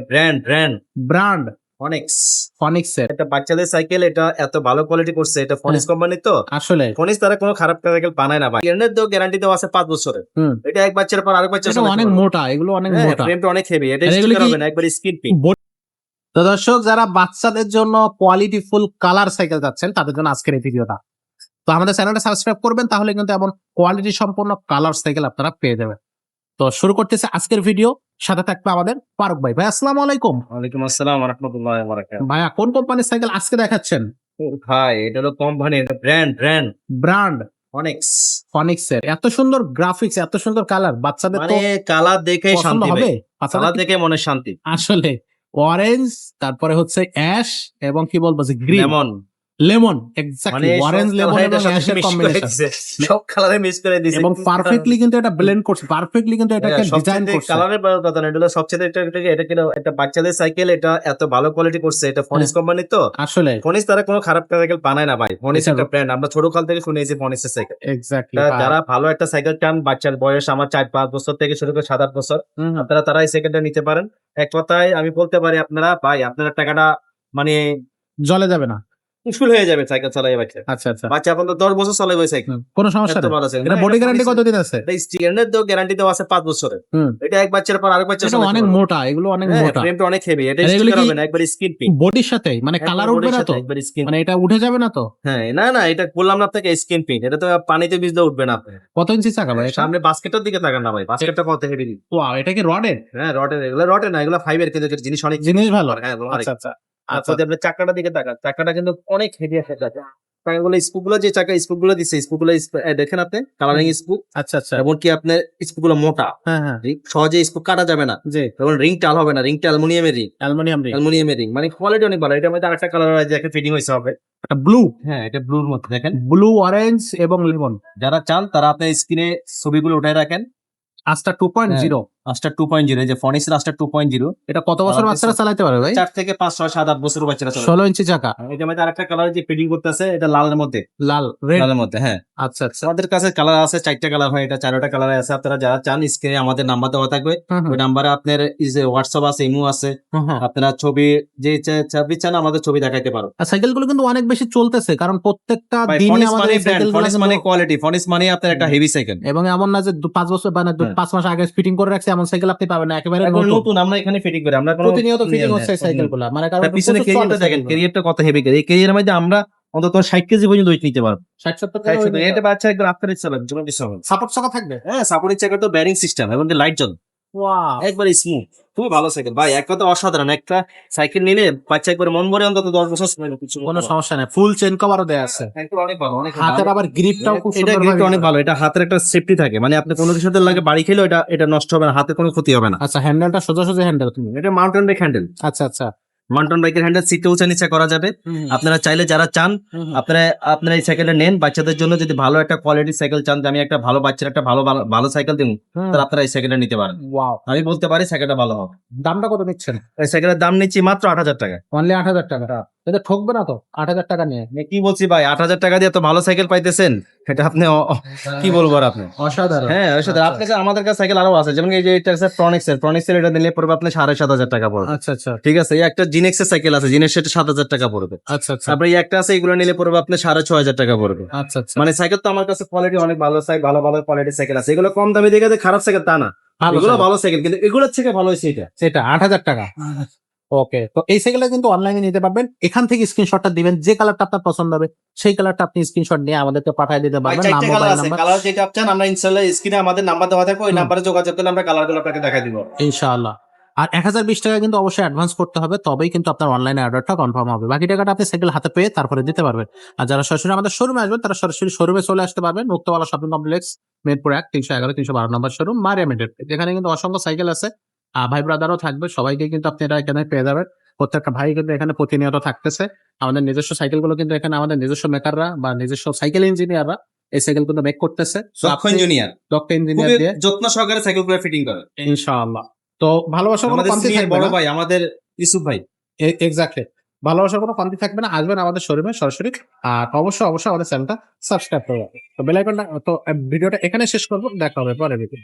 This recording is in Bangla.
Brand brand ফনিক্স। ফনিক্সের এটা বাচ্চাদের সাইকেল, এটা এত ভালো কোয়ালিটি করছে, এটা ফনিক্স কোম্পানি তো। আসলে ফনিক্স তারা কোনো খারাপ সাইকেল বানায় না ভাই। এর তো গ্যারান্টি দেওয়া আছে 5 বছরের। এটা এক বাচ্চার পর আরেক বাচ্চা এটা অনেক মোটা, এগুলো অনেক মোটা, ফ্রেমটা অনেক হেভি। এটা আর এগুলো স্টিকার কি হবে না, একবার স্ক্রিন প্রিন্ট। তো দর্শক, যারা বাচ্চাদের জন্য কোয়ালিটি ফুল কালার সাইকেল যাচ্ছেন তাদের জন্য আজকের এই ভিডিওটা। তো আমাদের চ্যানেলটা সাবস্ক্রাইব করবেন, তাহলে কিন্তু এমন কোয়ালিটি সম্পন্ন কালার সাইকেল আপনারা পেয়ে যাবেন। তো শুরু করতেছে আজকের ভিডিও। সাথে থাকবে আমাদের ফারুক ভাই। ভাই আসসালামু আলাইকুম। ওয়ালাইকুম আসসালাম ওয়া রাহমাতুল্লাহি ওয়া বারাকাতুহু। ভাইয়া কোন কোম্পানির সাইকেল আজকে দেখাচ্ছেন? ভাই এটা হলো কোম্পানির ব্র্যান্ড ব্র্যান্ড ফনিক্স। ফনিক্সের। এত সুন্দর গ্রাফিক্স, এত সুন্দর কালার, বাচ্চাদের তো মানে কালার দেখেই পছন্দ শান্তি হবে। হবে। বাচ্চাদের কালার দেখে মনে শান্তি। আসলে অরেঞ্জ, তারপরে হচ্ছে অ্যাশ, এবং কি বলবো যে গ্রিন, লেমন, লেমন, মানে এক্স্যাক্টলি অরেঞ্জ, লেমন এবং অ্যাশের কম্বিনেশন, সব কালারে মিক্স করে দিয়েছে এবং পারফেক্টলি কিন্তু এটা ব্লেন্ড করছে, পারফেক্টলি কিন্তু এটাকে ডিজাইন করছে। কালারের বড় কথা না, এটা হলো সবচেয়ে এটা কিনা এটা বাচ্চাদের সাইকেল, এটা এত ভালো কোয়ালিটি করছে, এটা ফনিক্স কোম্পানি তো। আসলে ফনিক্স তারা কোনো খারাপ সাইকেল বানায় না ভাই। ফনিক্স একটা ব্র্যান্ড, আমরা ছোট কাল থেকে শুনেছি ফনিক্সের সাইকেল। এক্স্যাক্টলি যারা ভালো একটা সাইকেল চান, বাচ্চার বয়স আমার 4-5 বছর থেকে শুরু করে 7-8 বছর, আপনারা তারা এই সাইকেলটা নিতে পারেন। এক কথায় আমি বলতে পারি, আপনারা ভাই আপনারা টাকাটা মানে জ্বলে যাবে না। উসুল হয়ে যাবে সাইকেল চালাই বাচ্চা। আচ্ছা আচ্ছা, বাচ্চা এখন তো 10 বছর চালাবে ওই সাইকেল, কোনো সমস্যা এত নেই। ভালো সাইকেল। এটা বডি গ্যারান্টি কতদিন আছে? এটা স্টিকারের তো গ্যারান্টি দেওয়া আছে 5 বছরের। এটা এক বাচ্চার পর আরেক বাচ্চা এটা অনেক মোটা, এগুলো অনেক মোটা, ফ্রেমটা অনেক হেভি। এটা আর এগুলো স্টিকার কি হবে না, একবার স্ক্রিন প্রিন্ট। বডির সাথে মানে কালার উঠবে না তো? একবার স্ক্রিন, মানে এটা উঠে যাবে না তো? হ্যাঁ না এটা বললাম না আপনাকে, স্ক্রিন প্রিন্ট। এটা তো পানিতে ভিজলে উঠবে না আপনার। কত ইঞ্চি চাকা ভাই এটা? সামনে বাস্কেটের দিকে তাকান না ভাই, বাস্কেটটা কত হেভি। ওয়াও, এটা কি রডের? হ্যাঁ রডের, এগুলো রডের না, এগুলো ফাইবার, কিন্তু এটার জিনিস অনেক জিনিস ভালো। হ্যাঁ আচ্ছা আচ্ছা আচ্ছা। আপনি চাকাটার দিকে তাকান, চাকাটা কিন্তু অনেক হেভি একটা চাকা। চাকাগুলো স্পুকগুলো, যে চাকা স্পুকগুলো দিচ্ছে, স্পুকগুলো দেখেন আপনি, কালারিং স্পুক। আচ্ছা আচ্ছা, এমনকি আপনার স্পুকগুলো মোটা, হ্যাঁ হ্যাঁ, সহজে স্পুক কাটা যাবে না। জি, এবং রিং টাল হবে না, রিংটা অ্যালুমিনিয়ামের রিং। অ্যালুমিনিয়াম রিং, মানে কোয়ালিটি অনেক ভালো। এটার মধ্যে আরেকটা কালার আছে, একটা ফিটিং হয়েছে হবে। এটা ব্লু, হ্যাঁ এটা ব্লুর মধ্যে দেখেন, ব্লু, অরেঞ্জ এবং লেমন। যারা চান তারা আপনার স্ক্রিনে ছবিগুলো উঠায় রাখেন। আস্টা 2.0, আস্টার 2.0, যে ফনিক্সের আস্টার 2.0। এটা কত বছর বাচ্চারা চালাতে পারে ভাই? 4 থেকে 5, 6, 7, 8 বছর বাচ্চারা চালাবে। 16 ইঞ্চি চাকা, এটার মধ্যে আরেকটা কালার যে ফিটিং করতেছে, এটা লালের মধ্যে, লাল, রেড। লালের মধ্যে হ্যাঁ। আচ্ছা আচ্ছা, আমাদের কাছে কালার আছে 4টা কালার হয়, এটা 4টা কালার আছে। আপনারা যারা চান স্ক্রিনে আমাদের নাম্বার দেওয়া থাকবে, ওই নাম্বারে আপনার হোয়াটসঅ্যাপ আছে, ইমো আছে। আপনারা ছবি যে ছবি চান আমাদের ছবি দেখাইতে পারো। আর সাইকেল গুলো কিন্তু অনেক বেশি চলতেছে, কারণ প্রত্যেকটা দিনই আমাদের এই সাইকেল গুলো ফনিক্স মানে কোয়ালিটি, ফনিক্স মানে আপনার একটা হেভি সাইকেল। এবং এমন না যে 5 বছর বা 5 মাস আগে ফিটিং করে রাখছে, এমন সাইকেল আপনি পাবেন না, একেবারে নতুন। আমরা এখানে ফিটিং করি, আমরা কোনো প্রতিনিয়ত ফিটিং হচ্ছে সাইকেল গুলো, মানে কারণ পিছনে ক্যারিয়ারটা দেখেন, ক্যারিয়ারটা কত হেভি। এই ক্যারিয়ারের মধ্যে আমরা অন্তত 60 কেজি পর্যন্ত ওয়েট নিতে পারবো। 60-70 এটা বাচ্চা একদম আপনার ইচ্ছা হবে, যেমন ইচ্ছা হবে। সাপোর্ট চাকা থাকবে, হ্যাঁ সাপোর্টের চাকা তো, ব্যারিং সিস্টেম এবং লাইট জ্বল, ওয়াও, একবার স্মুথ, খুবই ভালো সাইকেল ভাই। এক কথা অসাধারণ। একটা সাইকেল নিলে বাচ্চা একবার মন ভরে অন্তত 10 বছর চালাবে, কিছু কোনো সমস্যা নাই। ফুল চেন কভারও দেয়া আছে, একদম অনেক ভালো, অনেক হাতের আবার গ্রিপটাও খুব এটা সুন্দর, গ্রিপটা অনেক ভালো। এটা হাতের একটা সেফটি থাকে, মানে আপনি কোনো কিছুতে লাগে বাড়ি খেলেও এটা নষ্ট হবে না, হাতে কোনো ক্ষতি হবে না। আচ্ছা, হ্যান্ডেলটা সোজা হ্যান্ডেল, এটা মাউন্টেন বাইক হ্যান্ডেল। আচ্ছা আচ্ছা, মাউন্টেন বাইকের হ্যান্ডেল, সিটে উঁচা নিচে করা যাবে। আপনারা চাইলে যারা চান, আপনারা এই সাইকেলটা নেন। বাচ্চাদের জন্য যদি ভালো একটা কোয়ালিটির সাইকেল চান, যে আমি একটা ভালো বাচ্চার একটা ভালো সাইকেল দিব, তাহলে আপনারা এই সাইকেলটা নিতে পারেন। ওয়াও, আমি বলতে পারি সাইকেলটা ভালো হবে। দামটা কত নিচ্ছেন? এই সাইকেলের দাম নিচ্ছি মাত্র 8,000 টাকা। অনলি 8,000 টাকা? এটা ঠকবে না তো 8,000 টাকা নিয়ে? আমি কি বলছি ভাই, 8,000 টাকা দিয়ে এত ভালো সাইকেল পাইতেছেন, এটা আপনি কি বলবো আর আপনি। অসাধারণ। হ্যাঁ অসাধারণ। আপনার কাছে, আমাদের কাছে সাইকেল আরো আছে, যেমন এই যে এটা আছে প্রনিক্সের, এটা নিলে পড়বে আপনার 7,500 টাকা পড়বে। আচ্ছা আচ্ছা, ঠিক আছে। এই একটা জিনেক্সের সাইকেল আছে, জিনেক্স, সেটা 7,000 টাকা পড়বে। আচ্ছা আচ্ছা, তারপরে এই একটা আছে, এগুলো নিলে পড়বে আপনার 6,500 টাকা পড়বে। আচ্ছা আচ্ছা, মানে সাইকেল তো আমার কাছে কোয়ালিটি অনেক ভালো, ভালো ভালো কোয়ালিটির সাইকেল আছে। এগুলো কম দামি দেখে যে খারাপ সাইকেল তা না, এগুলো ভালো সাইকেল, কিন্তু এগুলোর থেকে ভালো হয়েছে সেটা 8,000 টাকা। ওকে, তো এই সাইকেলটা কিন্তু অনলাইনে নিতে পারবেন। এখান থেকে স্ক্রিনশটটা দিবেন, যে কালারটা আপনার পছন্দ হবে সেই কালারটা আপনি স্ক্রিনশট নিয়ে আমাদেরকে পাঠিয়ে দিতে পারবেন। নাম, মোবাইল নাম্বার, কালার যেটা চান আমরা ইনশাআল্লাহ স্ক্রিনে আমাদের নাম্বার দেওয়া থাকবে, ওই নাম্বারে যোগাযোগ করলে আমরা কালারগুলো আপনাকে দেখাই দিব ইনশাআল্লাহ। আর 1020 টাকা কিন্তু অবশ্যই অ্যাডভান্স করতে হবে, তবেই কিন্তু আপনার অনলাইনে অর্ডারটা কনফার্ম হবে। বাকি টাকাটা আপনি সাইকেল হাতে পেয়ে তারপরে দিতে পারবেন। আর যারা সরাসরি আমাদের শোরুমে আসবেন, তারা সরাসরি শোরুমে চলে আসতে পারবেন। মুক্তবালা শপিং কমপ্লেক্স, মিরপুর 1, 311, 312 নম্বর শোরুম, মারিয়া মিডের। যেখানে কিন্তু অসংখ্য সাইকেল আছে, ভাই ব্রাদারও থাকবে, সবাইকে কিন্তু আপনি এটা এখানে পেয়ে যাবেন। প্রত্যেকটা ভাই কিন্তু এখানে প্রতিনিয়ত থাকতেছে। আমাদের নিজস্ব সাইকেলগুলো কিন্তু এখানে আমাদের নিজস্ব মেকাররা বা নিজস্ব সাইকেল ইঞ্জিনিয়াররা এই সাইকেল কিন্তু মেক করতেছে। দক্ষ ইঞ্জিনিয়ার দিয়ে যত্ন সহকারে সাইকেলগুলো ফিটিং করে ইনশাআল্লাহ। তো ভালোবাসার কোনো আমাদের কমতি থাকবে বড় না ভাই, আমাদের ইউসুফ ভাই। এক্স্যাক্টলি, ভালোবাসার কোনো কমতি থাকবে না। আসবেন আমাদের শোরুমে সরাসরি। আর অবশ্যই আমাদের চ্যানেলটা সাবস্ক্রাইব করবেন। তো বেল আইকনটা, তো ভিডিওটা এখানে শেষ করবো, দেখা হবে পরে ভিডিও।